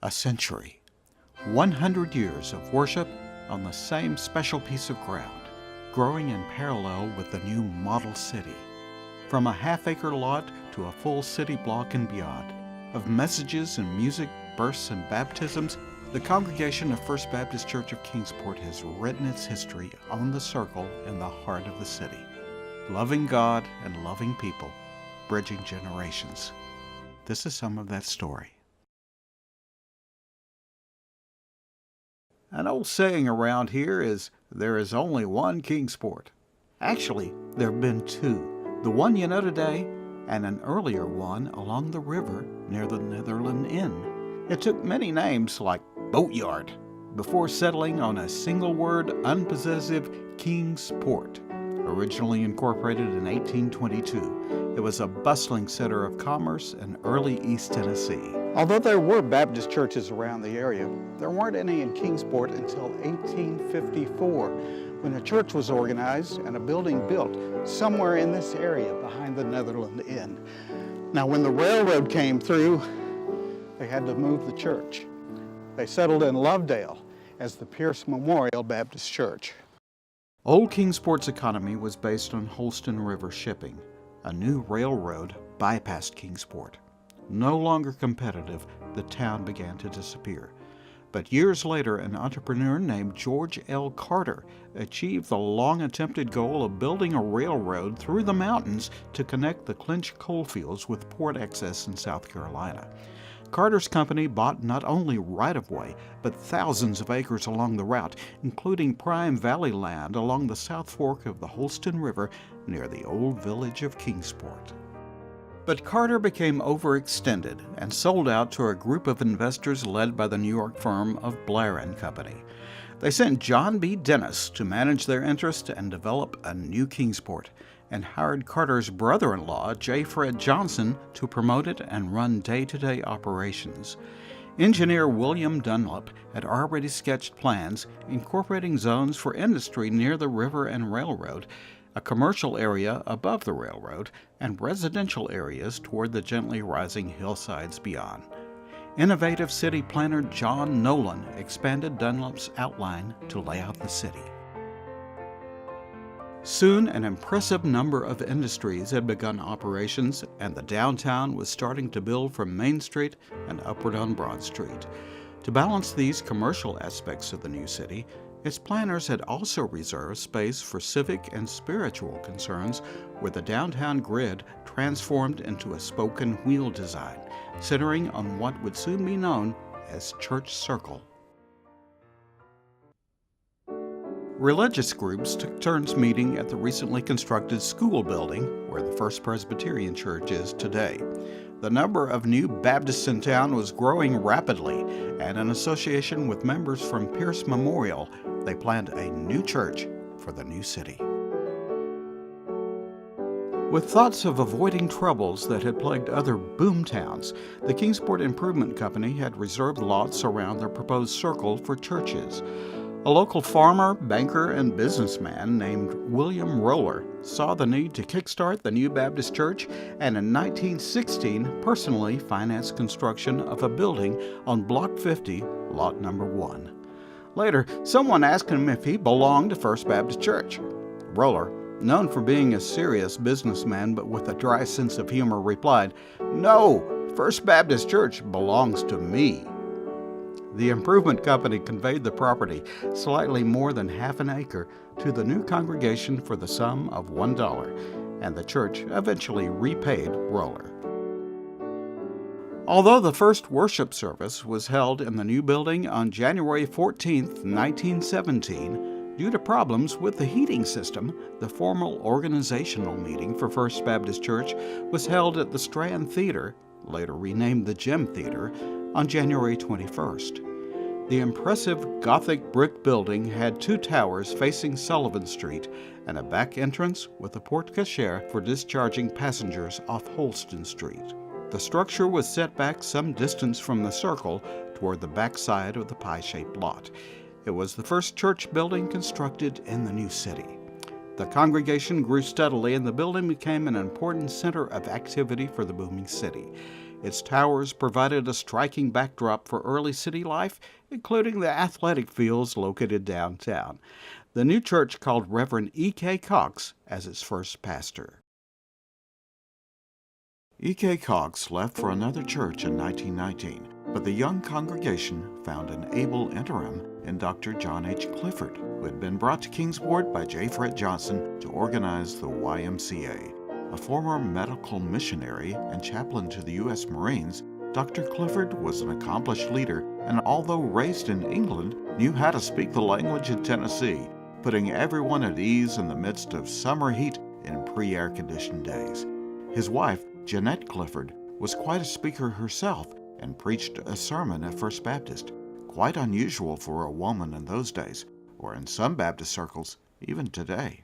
A century, 100 years of worship on the same special piece of ground, growing in parallel with the new model city. From a half-acre lot to a full city block and beyond, of messages and music, births and baptisms, the congregation of First Baptist Church of Kingsport has written its history on the circle in the heart of the city, loving God and loving people, bridging generations. This is some of that story. An old saying around here is, there is only one Kingsport. Actually, there have been two. The one you know today, and an earlier one along the river near the Netherland Inn. It took many names like Boatyard before settling on a single-word, unpossessive Kingsport. Originally incorporated in 1822, it was a bustling center of commerce in early East Tennessee. Although there were Baptist churches around the area, there weren't any in Kingsport until 1854, when a church was organized and a building built somewhere in this area behind the Netherland Inn. Now, when the railroad came through, they had to move the church. They settled in Lovedale as the Pierce Memorial Baptist Church. Old Kingsport's economy was based on Holston River shipping. A new railroad bypassed Kingsport. No longer competitive, the town began to disappear. But years later, an entrepreneur named George L. Carter achieved the long-attempted goal of building a railroad through the mountains to connect the Clinch coalfields with port access in South Carolina. Carter's company bought not only right-of-way, but thousands of acres along the route, including prime valley land along the South Fork of the Holston River near the old village of Kingsport. But Carter became overextended and sold out to a group of investors led by the New York firm of Blair & Company. They sent John B. Dennis to manage their interest and develop a new Kingsport, and hired Carter's brother-in-law, J. Fred Johnson, to promote it and run day-to-day operations. Engineer William Dunlop had already sketched plans incorporating zones for industry near the river and railroad, a commercial area above the railroad, and residential areas toward the gently rising hillsides beyond. Innovative city planner John Nolan expanded Dunlop's outline to lay out the city. Soon, an impressive number of industries had begun operations, and the downtown was starting to build from Main Street and upward on Broad Street. To balance these commercial aspects of the new city, its planners had also reserved space for civic and spiritual concerns, where the downtown grid transformed into a spoken wheel design, centering on what would soon be known as Church Circle. Religious groups took turns meeting at the recently constructed school building where the First Presbyterian Church is today. The number of new Baptists in town was growing rapidly, and in association with members from Pierce Memorial, they planned a new church for the new city. With thoughts of avoiding troubles that had plagued other boom towns, the Kingsport Improvement Company had reserved lots around their proposed circle for churches. A local farmer, banker, and businessman named William Roller saw the need to kickstart the new Baptist church, and in 1916 personally financed construction of a building on Block 50, Lot Number 1. Later, someone asked him if he belonged to First Baptist Church. Roller, known for being a serious businessman but with a dry sense of humor, replied, "No, First Baptist Church belongs to me." The improvement company conveyed the property, slightly more than half an acre, to the new congregation for the sum of $1, and the church eventually repaid Roller. Although the first worship service was held in the new building on January 14, 1917, due to problems with the heating system, the formal organizational meeting for First Baptist Church was held at the Strand Theater, later renamed the Gem Theater, on January 21st. The impressive Gothic brick building had two towers facing Sullivan Street and a back entrance with a porte-cochere for discharging passengers off Holston Street. The structure was set back some distance from the circle toward the back side of the pie-shaped lot. It was the first church building constructed in the new city. The congregation grew steadily, and the building became an important center of activity for the booming city. Its towers provided a striking backdrop for early city life, including the athletic fields located downtown. The new church called Reverend E.K. Cox as its first pastor. E.K. Cox left for another church in 1919, but the young congregation found an able interim in Dr. John H. Clifford, who had been brought to Kingsport by J. Fred Johnson to organize the YMCA. A former medical missionary and chaplain to the U.S. Marines, Dr. Clifford was an accomplished leader and, although raised in England, knew how to speak the language in Tennessee, putting everyone at ease in the midst of summer heat in pre-air-conditioned days. His wife, Jeanette Clifford, was quite a speaker herself and preached a sermon at First Baptist, quite unusual for a woman in those days, or in some Baptist circles, even today.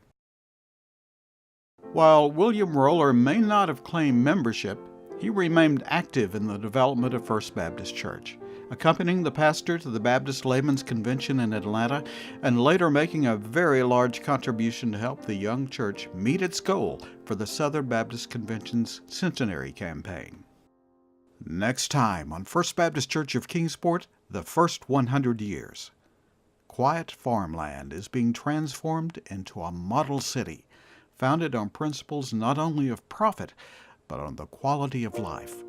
While William Roller may not have claimed membership, he remained active in the development of First Baptist Church, accompanying the pastor to the Baptist Laymen's Convention in Atlanta, and later making a very large contribution to help the young church meet its goal for the Southern Baptist Convention's Centennial campaign. Next time on First Baptist Church of Kingsport, the first 100 years. Quiet farmland is being transformed into a model city, founded on principles not only of profit, but on the quality of life.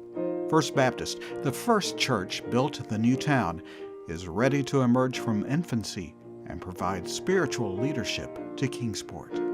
First Baptist, the first church built in the new town, is ready to emerge from infancy and provide spiritual leadership to Kingsport.